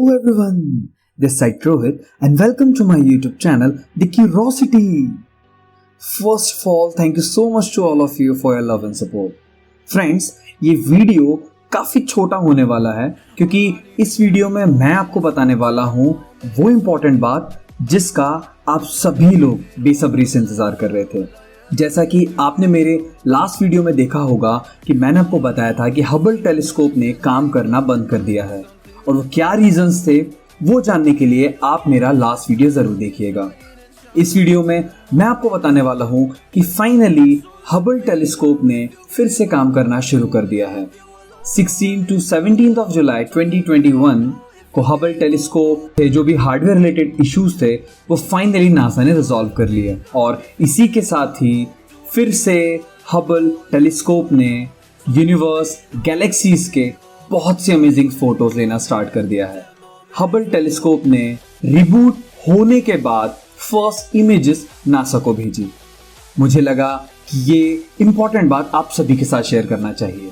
Hello everyone, this side Rohit and welcome to my YouTube channel The Curiosity. First of all, thank you so much to all of you for your love and support. Friends, ये video काफी छोटा होने वाला है क्योंकि इस video में मैं आपको बताने वाला हूँ वो इम्पोर्टेंट बात जिसका आप सभी लोग बेसब्री से इंतजार कर रहे थे। जैसा कि आपने मेरे लास्ट वीडियो में देखा होगा कि मैंने आपको बताया था कि हबल टेलीस्कोप ने काम करना बंद कर दिया है और वो क्या रीजंस थे वो जानने के लिए आप मेरा लास्ट वीडियो जरूर देखिएगा। इस वीडियो में मैं आपको बताने वाला हूं कि फाइनली हबल टेलीस्कोप ने फिर से काम करना शुरू कर दिया है। 16 to 17 ऑफ जुलाई 2021 को हबल टेलीस्कोप से जो भी हार्डवेयर रिलेटेड इश्यूज थे वो फाइनली नासा ने रिजॉल्व कर लिए और इसी के साथ ही फिर से हबल टेलीस्कोप ने यूनिवर्स गैलेक्सीज के बहुत से अमेजिंग फोटोज लेना स्टार्ट कर दिया है। हबल टेलीस्कोप ने रिबूट होने के बाद फर्स्ट इमेजेस नासा को भेजी। मुझे लगा कि ये इंपॉर्टेंट बात आप सभी के साथ शेयर करना चाहिए।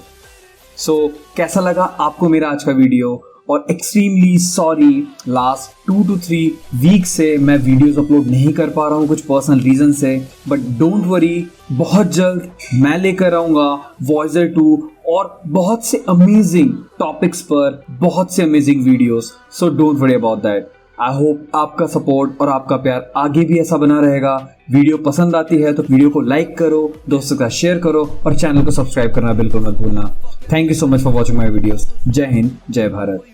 कैसा लगा आपको मेरा आज का वीडियो? और extremely sorry, last 2 to 3 week से मैं वीडियोस अपलोड नहीं कर पा रहा हूँ कुछ पर्सनल रीजन से, बट डोंट वरी, बहुत जल्द मैं लेकर आऊँगा वॉइसर 2 और बहुत से अमेजिंग टॉपिक्स पर बहुत से amazing videos. So don't worry about that. I hope आपका सपोर्ट और आपका प्यार आगे भी ऐसा बना रहेगा। वीडियो पसंद आती है तो वीडियो को लाइक करो, दोस्तों का शेयर करो और चैनल को सब्सक्राइब करना बिल्कुल मत भूलना। Thank you so much for watching my videos. जय हिंद, जय भारत।